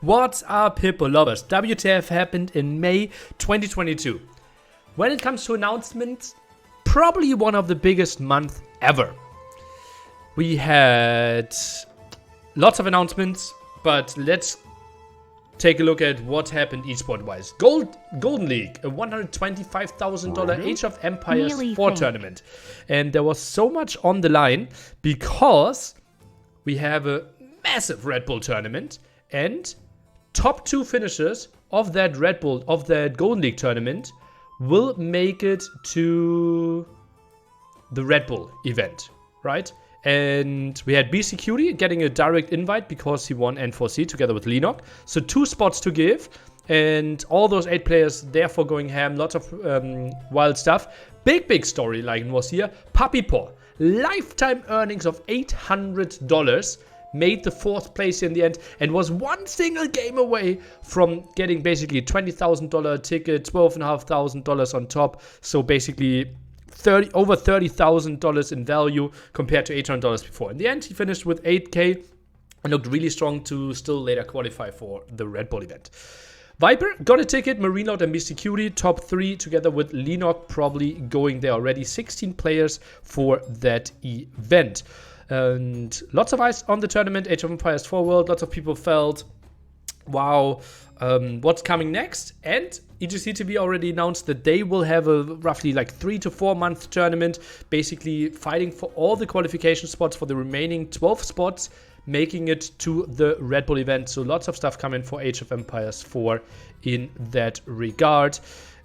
What's up, hippo lovers? WTF happened in May 2022. When it comes to announcements, probably one of the biggest months ever. We had lots of announcements, but let's take a look at what happened esport-wise. Golden League, a $125,000 Age of Empires 4 tournament. And there was so much on the line because we have a massive Red Bull tournament, and top 2 finishers of that Golden League tournament will make it to the Red Bull event, right? And we had BC Cutie getting a direct invite because he won N4C together with Lenok. So 2 spots to give, and all those 8 players therefore going ham. Lots of wild stuff. Big storyline was here. Puppy Paw, lifetime earnings of $800. Made the 4th place in the end and was one single game away from getting basically $20,000 ticket, $12,500 on top. So basically over $30,000 in value compared to $800 before. In the end, he finished with 8K and looked really strong to still later qualify for the Red Bull event. Viper got a ticket, Marinout and BC Cutie, top 3 together with Lenok probably going there already. 16 players for that event. And lots of eyes on the tournament, Age of Empires 4 World. Lots of people felt, wow, what's coming next? And EGC TV already announced that they will have a roughly like 3 to 4 month tournament, basically fighting for all the qualification spots for the remaining 12 spots, making it to the Red Bull event. So lots of stuff coming for Age of Empires 4 in that regard.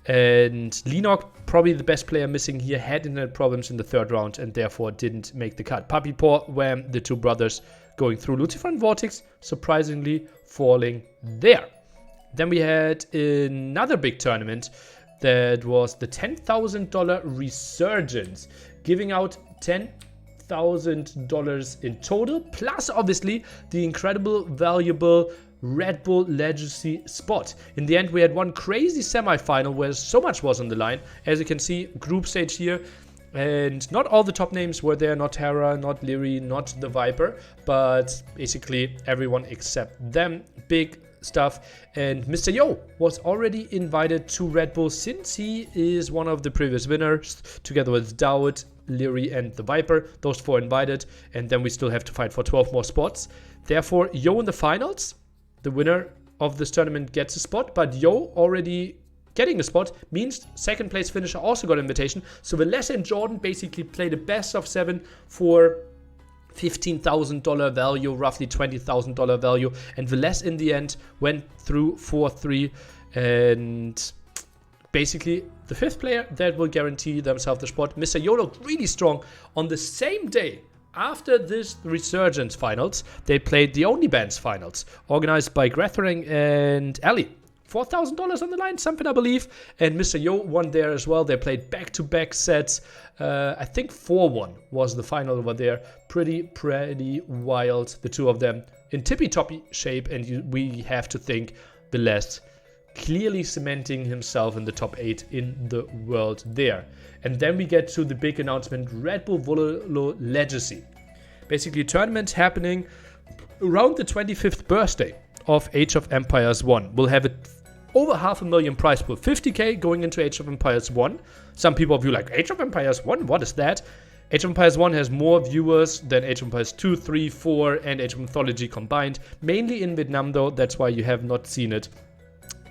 And Lenok, probably the best player missing here, had internet problems in the 3rd round and therefore didn't make the cut. Puppy Paw, Wham, the 2 brothers going through. Lucifer and Vortex surprisingly falling there. Then we had another big tournament that was the $10,000 Resurgence, giving out $10,000 in total, plus obviously the incredible valuable Red Bull Legacy spot. In the end, we had one crazy semi-final where so much was on the line. As you can see, group stage here, and not all the top names were there. Not Terra, not Lyri, not the Viper, but basically everyone except them. Big stuff. And Mr. Yo was already invited to Red Bull since he is one of the previous winners, together with Dowd, Lyri, and the Viper. Those 4 invited, and then we still have to fight for 12 more spots. Therefore, Yo in the finals. The winner of this tournament gets a spot, but Yo already getting a spot means 2nd place finisher also got an invitation. So Velez and Jordan basically played a best of 7 for $15,000 value, roughly $20,000 value. And Velez in the end went through 4-3, and basically the 5th player that will guarantee themselves the spot. Mr. Yo looked really strong on the same day. After this Resurgence finals, they played the OnlyBands finals, organized by Grethering and Ali. $4,000 on the line, something I believe. And Mr. Yo won there as well. They played back-to-back sets. I think 4-1 was the final over there. Pretty wild, the 2 of them. In tippy-toppy shape, and we have to think Velez clearly cementing himself in the top 8 in the world there. And then we get to the big announcement, Red Bull wololo Legacy. Basically a tournament happening around the 25th birthday of Age of Empires 1. We'll have it over $500,000 prize pool, 50k going into Age of Empires 1. Some people view like, Age of Empires 1, what is that? Age of Empires 1 has more viewers than Age of Empires 2, 3, 4 and Age of Mythology combined. Mainly in Vietnam though, that's why you have not seen it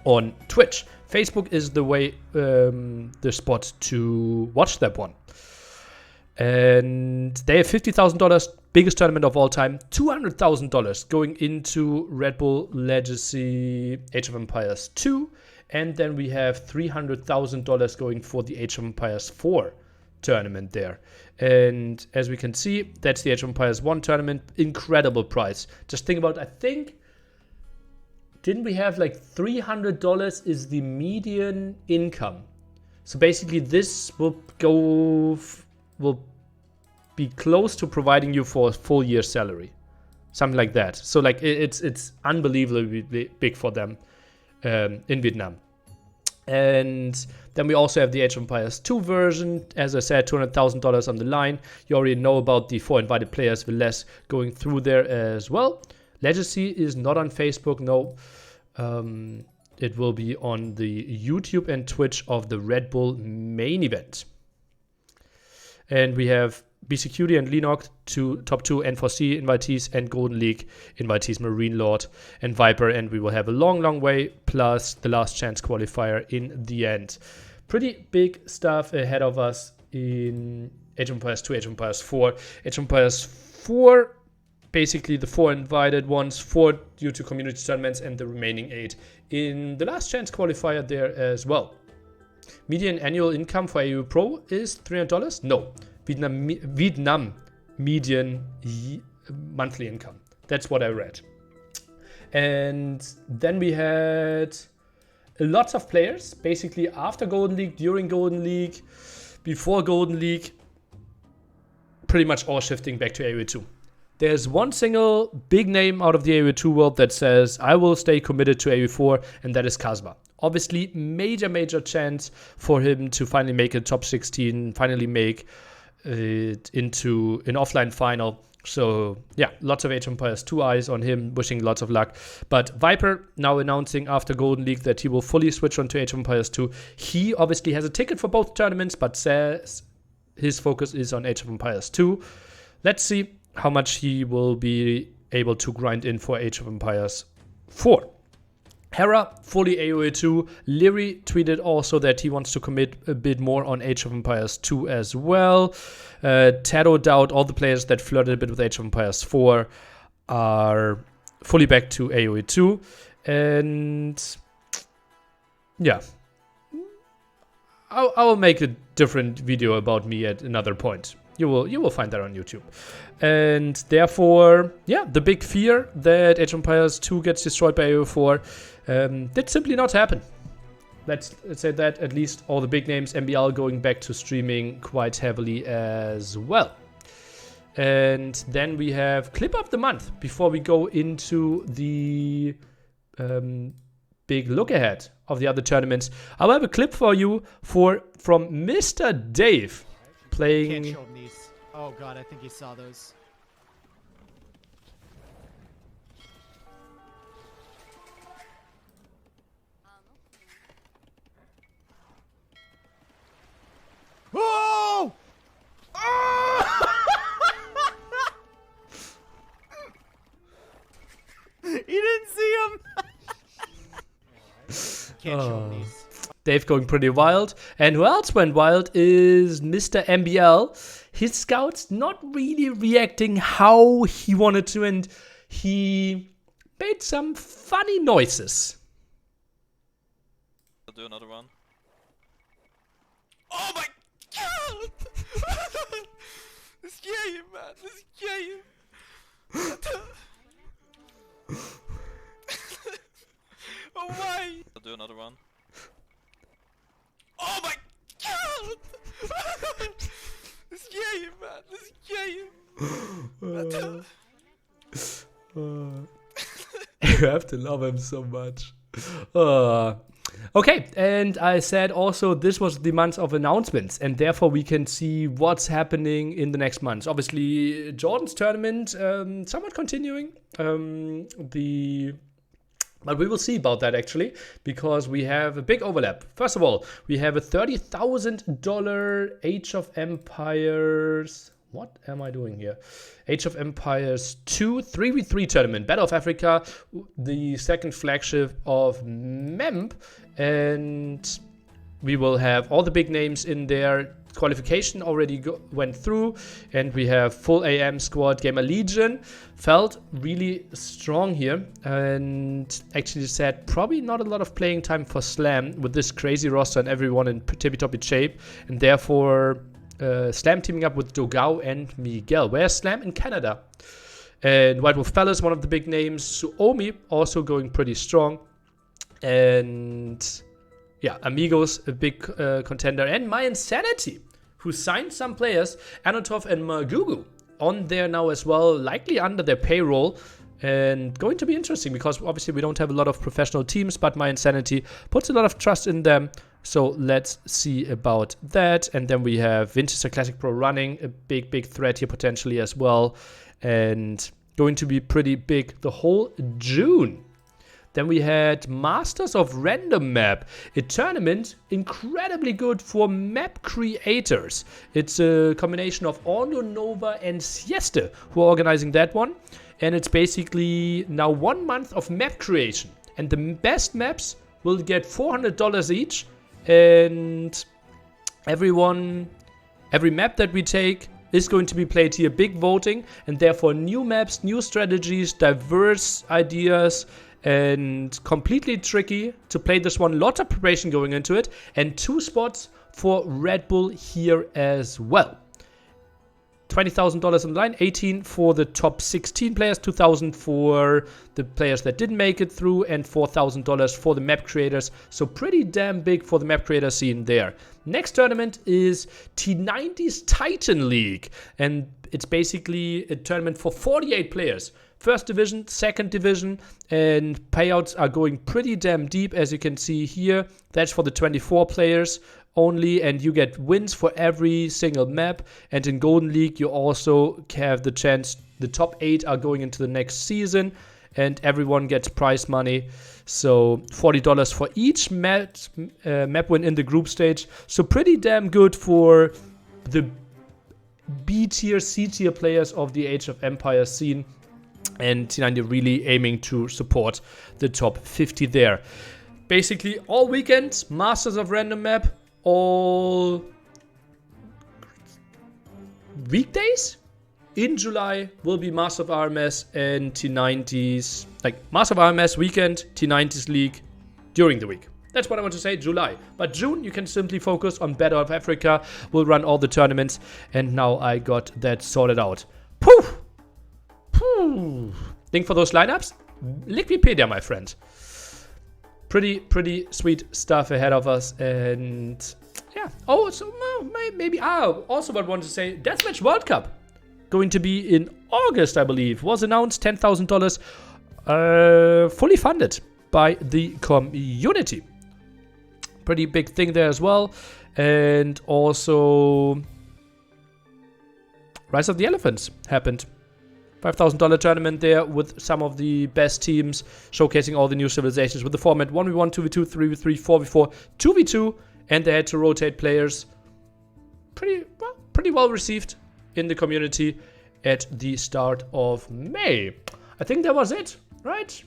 on Twitch. Facebook is the way, the spot to watch that one. And they have $50,000, biggest tournament of all time. $200,000 going into Red Bull Legacy Age of Empires 2. And then we have $300,000 going for the Age of Empires 4 tournament there. And as we can see, that's the Age of Empires 1 tournament. Incredible price. Just think about, I think, didn't we have like $300 is the median income? So basically this will be close to providing you for a full year's salary. Something like that. So like it's unbelievably big for them in Vietnam. And then we also have the Age of Empires 2 version. As I said, $200,000 on the line. You already know about the 4 invited players, Velez going through there as well. Legacy is not on Facebook, no. It will be on the YouTube and Twitch of the Red Bull main event. And we have BCQD and Lenok, top 2 N4C invitees, and Golden League invitees, Marine Lord and Viper. And we will have a long way, plus the last chance qualifier in the end. Pretty big stuff ahead of us in Age of Empires 2, Age of Empires 4. Age of Empires 4, basically the 4 invited ones, 4 due to community tournaments, and the remaining 8 in the last chance qualifier there as well. Median annual income for AU Pro is $300? No. Vietnam median monthly income. That's what I read. And then we had lots of players, basically after Golden League, during Golden League, before Golden League, pretty much all shifting back to AoE2. There's one single big name out of the AoE2 world that says, I will stay committed to AoE4, and that is Kazma. Obviously, major chance for him to finally make a top 16, finally make it into an offline final. So yeah, lots of Age of Empires 2 eyes on him, wishing lots of luck. But Viper now announcing after Golden League that he will fully switch on to Age of Empires 2. He obviously has a ticket for both tournaments, but says his focus is on Age of Empires 2. Let's see how much he will be able to grind in for Age of Empires 4. Hera, fully AoE 2. Leary tweeted also that he wants to commit a bit more on Age of Empires 2 as well. Tado Doubt, all the players that flirted a bit with Age of Empires 4 are fully back to AoE 2. And yeah, I will make a different video about me at another point. You will find that on YouTube. And therefore, yeah, the big fear that Age of Empires 2 gets destroyed by AO4 did simply not happen. Let's say that at least all the big names, MBL going back to streaming quite heavily as well. And then we have clip of the month before we go into the big look ahead of the other tournaments. I'll have a clip for you from Mr. Dave playing. Can't show him these. Oh god, I think he saw those. Oh! He didn't see him. Can't show him these. Dave going pretty wild. And who else went wild is Mr. MBL. His scouts not really reacting how he wanted to, and he made some funny noises. I'll do another one. Oh my god! This game, man! This game! Oh why? I'll do another one. Oh my god! This game, man! This game! You have to love him so much. Okay, and I said also this was the month of announcements, and therefore we can see what's happening in the next months. Obviously, Jordan's tournament somewhat continuing. But we will see about that actually, because we have a big overlap. First of all, we have a $30,000 Age of Empires. What am I doing here? Age of Empires 2 3v3 tournament, Battle of Africa, the second flagship of MEMP, and we will have all the big names in there. Qualification already went through, and we have full AM squad. Gamer Legion felt really strong here, and actually said probably not a lot of playing time for Slam with this crazy roster and everyone in tippy-toppy shape, and therefore Slam teaming up with Dogao and Miguel. Where's Slam? In Canada. And White Wolf Palace, one of the big names. Suomi also going pretty strong, and yeah, Amigos, a big contender, and My Insanity, who signed some players, Anatov and Magugu, on there now as well, likely under their payroll, and going to be interesting because obviously we don't have a lot of professional teams, but My Insanity puts a lot of trust in them, so let's see about that. And then we have Winchester Classic Pro running, a big threat here potentially as well, and Going to be pretty big the whole June. Then we had Masters of Random Map, a tournament incredibly good for map creators. It's a combination of Audio Nova and Siesta who are organizing that one. And it's basically now 1 month of map creation. And the best maps will get $400 each. And every map that we take is going to be played here. Big voting, and therefore new maps, new strategies, diverse ideas, and completely tricky to play this one. Lots of preparation going into it, and 2 spots for Red Bull here as well. $20,000 on the line, 18 for the top 16 players, 2,000 for the players that didn't make it through, and $4,000 for the map creators. So pretty damn big for the map creator scene there. Next tournament is T90's Titan League, and it's basically a tournament for 48 players. First division, second division, and payouts are going pretty damn deep, as you can see here. That's for the 24 players only, and you get wins for every single map. And in Golden League, you also have the chance, the top 8 are going into the next season, and everyone gets prize money. So $40 for each map win in the group stage. So pretty damn good for the B tier, C tier players of the Age of Empires scene. And T90 really aiming to support the top 50 there. Basically all weekends, Masters of Random Map, all weekdays in July will be Master of RMS and T90's, like Master of RMS weekend, T90's League during the week. That's what I want to say, July. But June, you can simply focus on Battle of Africa. We'll run all the tournaments, and now I got that sorted out. Poof! Link for those lineups? Liquipedia, my friend. Pretty sweet stuff ahead of us, and yeah. Oh, so maybe. Also, what I wanted to say: Deathmatch World Cup going to be in August, I believe. Was announced, $10,000, fully funded by the community. Pretty big thing there as well, and also Rise of the Elephants happened. $5,000 tournament there with some of the best teams, showcasing all the new civilizations with the format 1v1, 2v2, 3v3, 4v4, 2v2, and they had to rotate players. Pretty well received in the community at the start of May. I think that was it, right?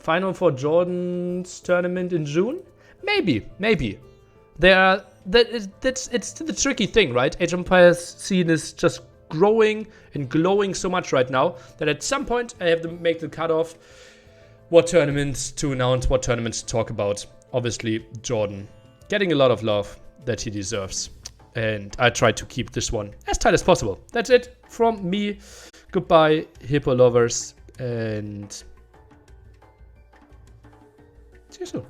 Final for Jordan's tournament in June? Maybe. It's the tricky thing, right? Age of Empires scene is just growing and glowing so much right now that at some point I have to make the cutoff. What tournaments to announce, what tournaments to talk about. Obviously, Jordan getting a lot of love that he deserves. And I try to keep this one as tight as possible. That's it from me. Goodbye, Hippo lovers, and see you soon.